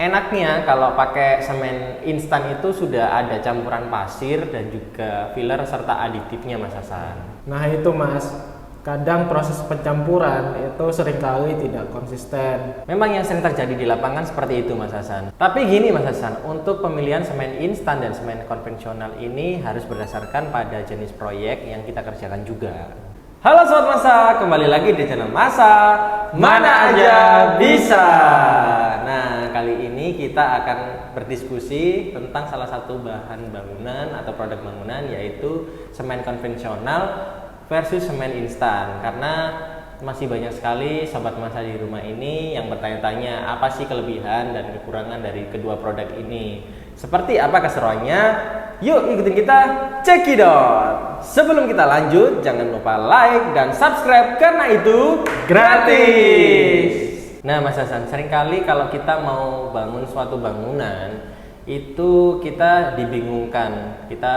Enaknya kalau pakai semen instan itu sudah ada campuran pasir dan juga filler serta aditifnya Mas Hasan. Nah itu Mas, kadang proses pencampuran itu seringkali tidak konsisten. Memang yang sering terjadi di lapangan seperti itu Mas Hasan. Tapi gini Mas Hasan, untuk pemilihan semen instan dan semen konvensional ini harus berdasarkan pada jenis proyek yang kita kerjakan juga. Halo Sobat Masa, kembali lagi di channel Masa Mana Aja Bisa. Nah, kali ini kita akan berdiskusi tentang salah satu bahan bangunan atau produk bangunan, yaitu semen konvensional versus semen instan. Karena masih banyak sekali Sobat Masa di rumah ini yang bertanya-tanya apa sih kelebihan dan kekurangan dari kedua produk ini. Seperti apa keseruannya? Yuk ikutin kita cekidot. Sebelum kita lanjut, jangan lupa like dan subscribe karena itu gratis. Nah Mas Hasan, seringkali kalau kita mau bangun suatu bangunan itu kita dibingungkan. Kita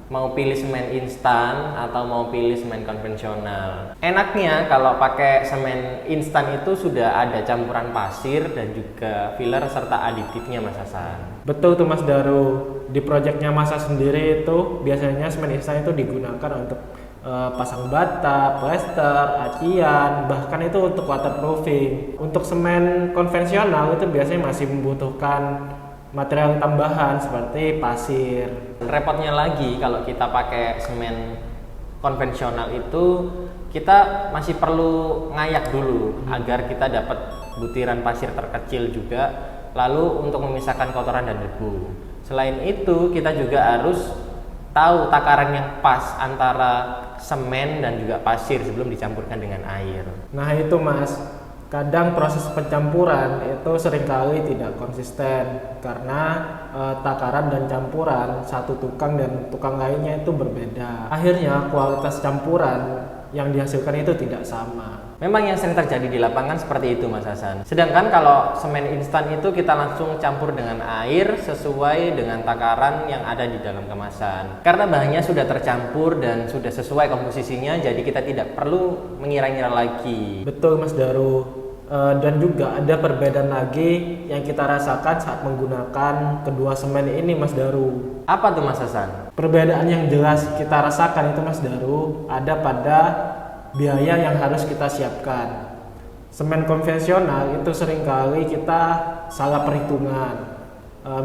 mau pilih semen instan atau mau pilih semen konvensional. Enaknya kalau pakai semen instan itu sudah ada campuran pasir dan juga filler serta aditifnya Mas Hasan. Betul tuh Mas Daru, di proyeknya Masa sendiri itu biasanya semen instan itu digunakan untuk pasang bata, plester, acian, bahkan itu untuk waterproofing. Untuk semen konvensional itu biasanya masih membutuhkan material tambahan seperti pasir. Repotnya lagi kalau kita pakai semen konvensional itu kita masih perlu ngayak dulu agar kita dapat butiran pasir terkecil juga, lalu untuk memisahkan kotoran dan debu. Selain itu kita juga harus tahu takaran yang pas antara semen dan juga pasir sebelum dicampurkan dengan air. Nah itu Mas, kadang proses pencampuran itu seringkali tidak konsisten karena takaran dan campuran satu tukang dan tukang lainnya itu berbeda. Akhirnya kualitas campuran yang dihasilkan itu tidak sama. Memang yang sering terjadi di lapangan seperti itu Mas Hasan. Sedangkan kalau semen instan itu kita langsung campur dengan air sesuai dengan takaran yang ada di dalam kemasan. Karena bahannya sudah tercampur dan sudah sesuai komposisinya, jadi kita tidak perlu mengira-ngira lagi. Betul Mas Daru. Dan juga ada perbedaan lagi yang kita rasakan saat menggunakan kedua semen ini Mas Daru. Apa tuh Mas Hasan? Perbedaan yang jelas kita rasakan itu Mas Daru ada pada biaya yang harus kita siapkan. Semen konvensional itu seringkali kita salah perhitungan.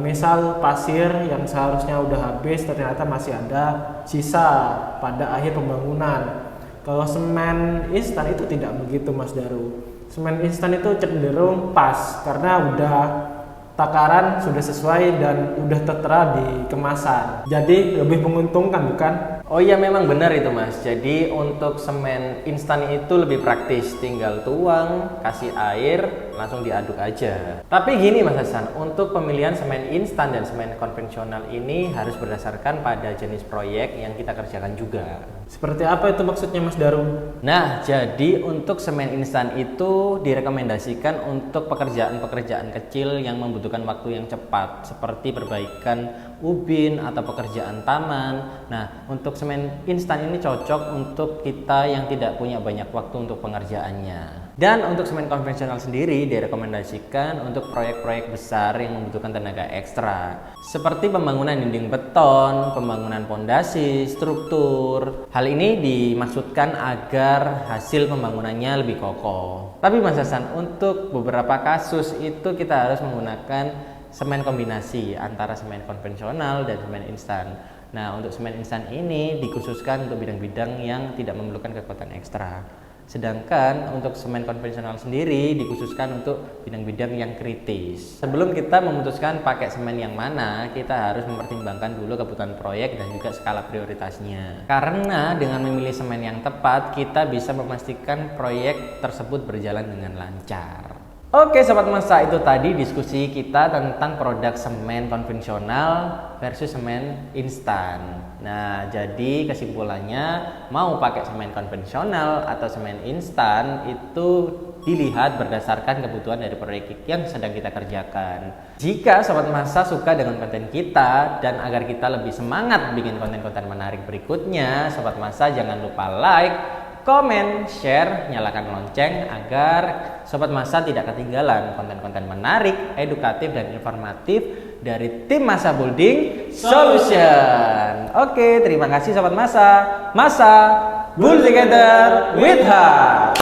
Misal pasir yang seharusnya udah habis ternyata masih ada sisa pada akhir pembangunan. Kalau semen instan itu tidak begitu Mas Daru. Semen instan itu cenderung pas karena udah takaran sudah sesuai dan udah tertera di kemasan. Jadi lebih menguntungkan bukan? Oh iya memang benar itu Mas. Jadi untuk semen instan itu lebih praktis, tinggal tuang, kasih air, langsung diaduk aja. Tapi gini Mas Hasan, untuk pemilihan semen instan dan semen konvensional ini harus berdasarkan pada jenis proyek yang kita kerjakan juga. Seperti apa itu maksudnya Mas Daru? Nah, jadi untuk semen instan itu direkomendasikan untuk pekerjaan-pekerjaan kecil yang membutuhkan waktu yang cepat, seperti perbaikan ubin atau pekerjaan taman. Nah, untuk semen instan ini cocok untuk kita yang tidak punya banyak waktu untuk pengerjaannya. Dan untuk semen konvensional sendiri direkomendasikan untuk proyek-proyek besar yang membutuhkan tenaga ekstra, seperti pembangunan dinding beton, pembangunan pondasi, struktur. Hal ini dimaksudkan agar hasil pembangunannya lebih kokoh. Tapi Mas Hasan, untuk beberapa kasus itu kita harus menggunakan semen kombinasi antara semen konvensional dan semen instan. Nah, untuk semen instan ini dikhususkan untuk bidang-bidang yang tidak memerlukan kekuatan ekstra. Sedangkan untuk semen konvensional sendiri dikhususkan untuk bidang-bidang yang kritis. Sebelum kita memutuskan pakai semen yang mana, kita harus mempertimbangkan dulu kebutuhan proyek dan juga skala prioritasnya. Karena dengan memilih semen yang tepat, kita bisa memastikan proyek tersebut berjalan dengan lancar. Oke Sobat Masa, itu tadi diskusi kita tentang produk semen konvensional versus semen instan. Nah, jadi kesimpulannya mau pakai semen konvensional atau semen instan itu dilihat berdasarkan kebutuhan dari proyek yang sedang kita kerjakan. Jika Sobat Masa suka dengan konten kita dan agar kita lebih semangat bikin konten-konten menarik berikutnya, Sobat Masa jangan lupa like, komen, share, nyalakan lonceng agar Sobat Masa tidak ketinggalan konten-konten menarik, edukatif, dan informatif dari tim Masa Building Solution. Oke, terima kasih Sobat Masa. Masa, build together with heart.